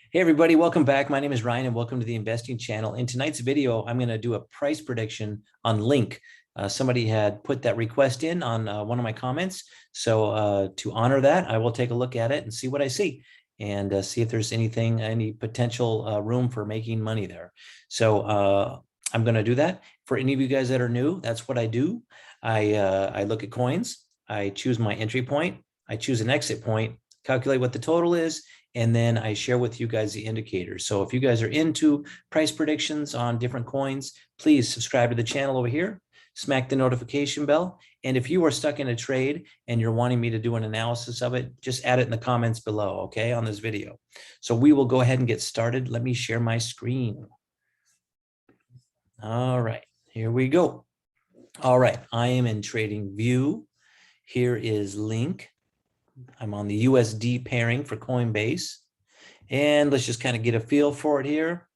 Hey everybody, welcome back. My name is Ryan and welcome to the investing channel. In tonight's video, I'm going to do a price prediction on Link. Somebody had put that request in on one of my comments. So to honor that, I will take a look at it and see what I see and see if there's any potential room for making money there. So I'm going to do that. For any of you guys that are new, that's what I do. I look at coins. I choose my entry point. I choose an exit point, calculate what the total is, and then I share with you guys the indicators. So if you guys are into price predictions on different coins, please subscribe to the channel over here, smack the notification bell. And if you are stuck in a trade and you're wanting me to do an analysis of it, just add it in the comments below, okay, on this video. So we will go ahead and get started. Let me share my screen. All right, here we go. All right, I am in Trading View. Here is Link. I'm on the USD pairing for Coinbase. And let's just kind of get a feel for it here.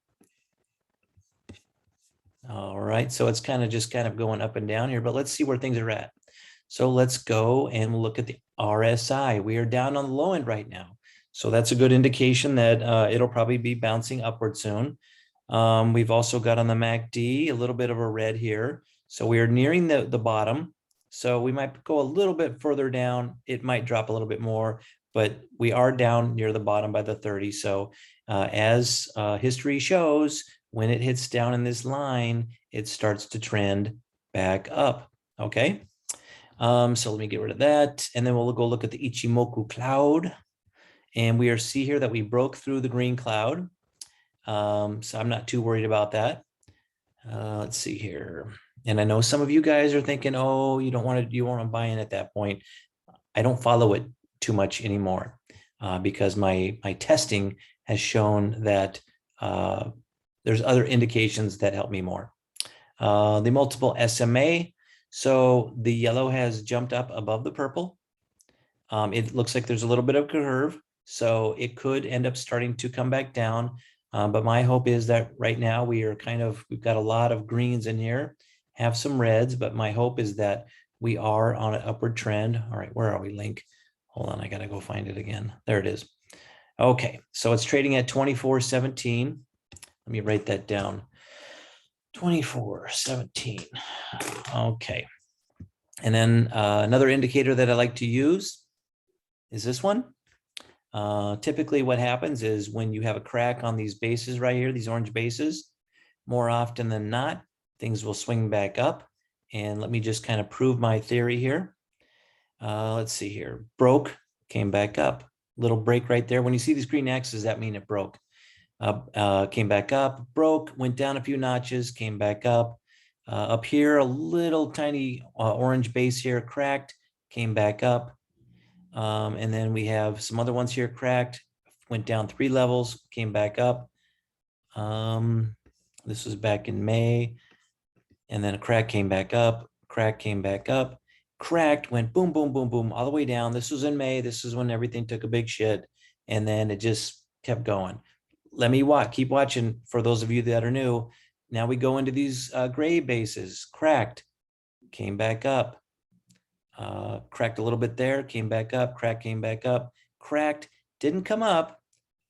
All right, so it's kind of going up and down here, but let's see where things are at. So let's go and we'll look at the RSI. We are down on the low end right now. So that's a good indication that it'll probably be bouncing upward soon. We've also got on the MACD a little bit of a red here. So we are nearing the bottom. So we might go a little bit further down. It might drop a little bit more, but we are down near the bottom by the 30. So as history shows, when it hits down in this line, it starts to trend back up. Okay. So let me get rid of that. And then we'll go look at the Ichimoku Cloud. And we see here that we broke through the green cloud. So I'm not too worried about that. Let's see here. And I know some of you guys are thinking, oh, you want to buy in at that point. I don't follow it too much anymore because my testing has shown that there's other indications that help me more. The multiple SMA. So the yellow has jumped up above the purple. It looks like there's a little bit of a curve. So it could end up starting to come back down. But my hope is that right now we've got a lot of greens in here, have some reds, but my hope is that we are on an upward trend. All right, where are we, Link? Hold on, I gotta go find it again. There it is. Okay, so it's trading at 24.17. Let me write that down. 24.17. Okay. And then another indicator that I like to use is this one. Typically what happens is when you have a crack on these bases right here, these orange bases, more often than not, things will swing back up. And let me just kind of prove my theory here. Let's see here. Broke, came back up. Little break right there. When you see these green X's, that means it broke. Came back up, broke, went down a few notches, came back up. Up here, a little tiny orange base here, cracked, came back up. And then we have some other ones here cracked, went down 3 levels, came back up. This was back in May. And then a crack came back up, crack came back up, cracked, went boom, boom, boom, boom, all the way down. This was in May. This is when everything took a big shit. And then it just kept going. Let me keep watching for those of you that are new. Now we go into these gray bases, cracked, came back up. Cracked a little bit there, came back up, cracked, came back up, cracked, didn't come up,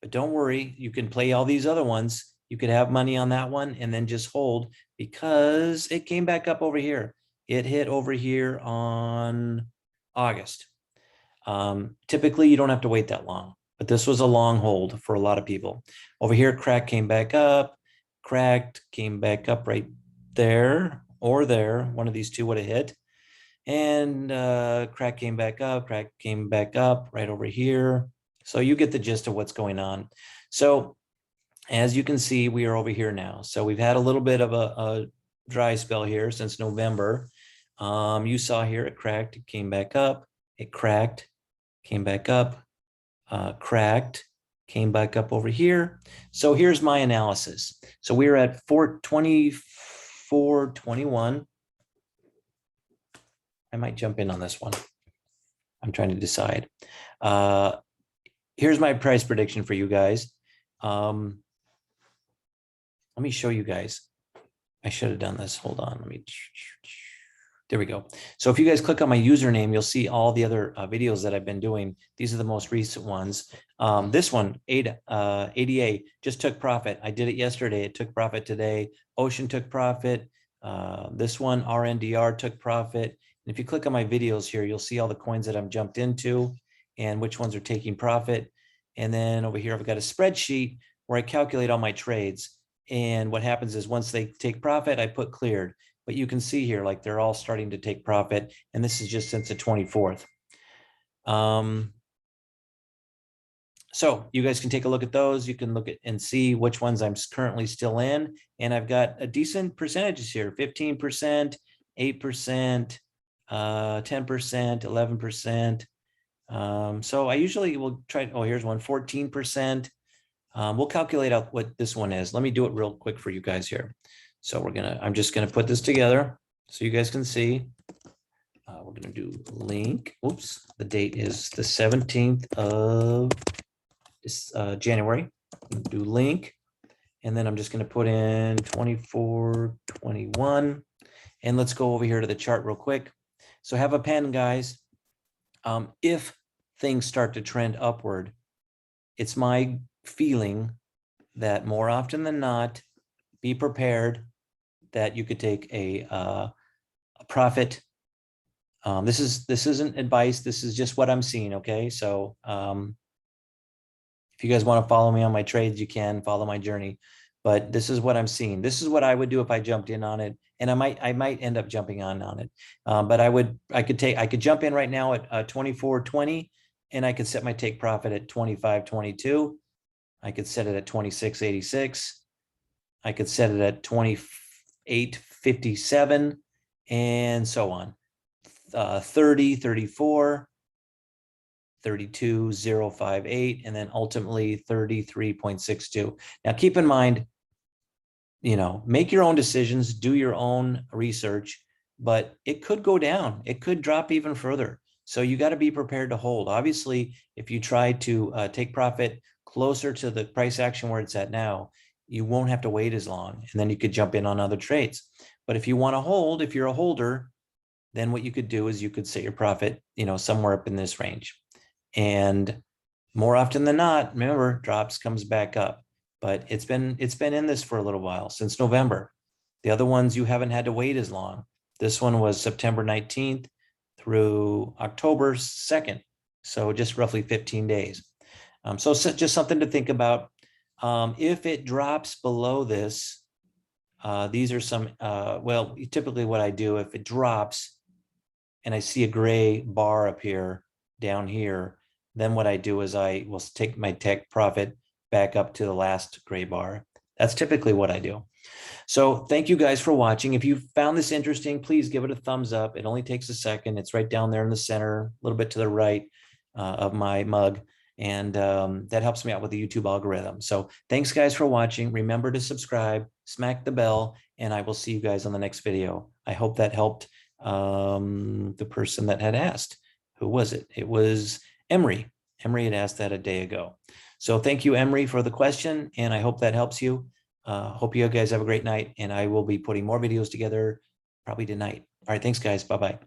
but don't worry, you can play all these other ones. You could have money on that one and then just hold because it came back up over here. It hit over here on August. Typically, you don't have to wait that long, but this was a long hold for a lot of people. Over here, crack came back up, cracked, came back up right there or there. One of these two would have hit. And crack came back up right over here. So you get the gist of what's going on. So as you can see, we are over here now. So we've had a little bit of a dry spell here since November. You saw here it cracked, it came back up, it cracked, came back up, cracked, came back up over here. So here's my analysis. So we're at 424.21. I might jump in on this one. I'm trying to decide. Here's my price prediction for you guys. Let me show you guys. I should have done this. Hold on. Let me There we go. So if you guys click on my username, you'll see all the other videos that I've been doing. These are the most recent ones. This one, ADA, just took profit. I did it yesterday. It took profit today. Ocean took profit. This one, RNDR, took profit. And if you click on my videos here, you'll see all the coins that I'm jumped into and which ones are taking profit. And then over here, I've got a spreadsheet where I calculate all my trades. And what happens is once they take profit, I put cleared. But you can see here, like they're all starting to take profit. And this is just since the 24th. So you guys can take a look at those. You can look at and see which ones I'm currently still in. And I've got a decent percentages here, 15%, 8%, 10%, 11%. So I usually will try, oh, here's one, 14%. We'll calculate out what this one is. Let me do it real quick for you guys here. So I'm just gonna put this together so you guys can see. We're gonna do link, oops, the date is the 17th of January. Do link, and then I'm just gonna put in 2421, and let's go over here to the chart real quick. So have a pen, guys. If things start to trend upward, it's my feeling that more often than not, be prepared that you could take a profit. This isn't advice. This is just what I'm seeing. Okay. So if you guys want to follow me on my trades, you can follow my journey, but this is what I'm seeing. This is what I would do if I jumped in on it. And I might end up jumping on it. But I could jump in right now at 24.20, and I could set my take profit at 25.22. I could set it at 26.86. I could set it at 28.57 and so on. 30, 34, 32.058, and then ultimately 33.62. Now keep in mind, make your own decisions, do your own research, but it could go down. It could drop even further. So you got to be prepared to hold. Obviously, if you try to take profit closer to the price action where it's at now, you won't have to wait as long, and then you could jump in on other trades. But if you want to hold, if you're a holder, then what you could do is you could set your profit, somewhere up in this range. And more often than not, remember, drops comes back up. But it's been in this for a little while, since November. The other ones you haven't had to wait as long. This one was September 19th through October 2nd. So just roughly 15 days. So just something to think about. If it drops below this, these are some, well, typically what I do, if it drops and I see a gray bar appear down here, then what I do is I will take my take profit back up to the last gray bar. That's typically what I do. So thank you guys for watching. If you found this interesting, please give it a thumbs up. It only takes a second. It's right down there in the center, a little bit to the right of my mug. And that helps me out with the YouTube algorithm. So thanks guys for watching. Remember to subscribe, smack the bell, and I will see you guys on the next video. I hope that helped the person that had asked. Who was it? It was Emery. Emery had asked that a day ago. So thank you, Emery, for the question, and I hope that helps you. Hope you guys have a great night, and I will be putting more videos together probably tonight. All right, thanks guys. Bye-bye.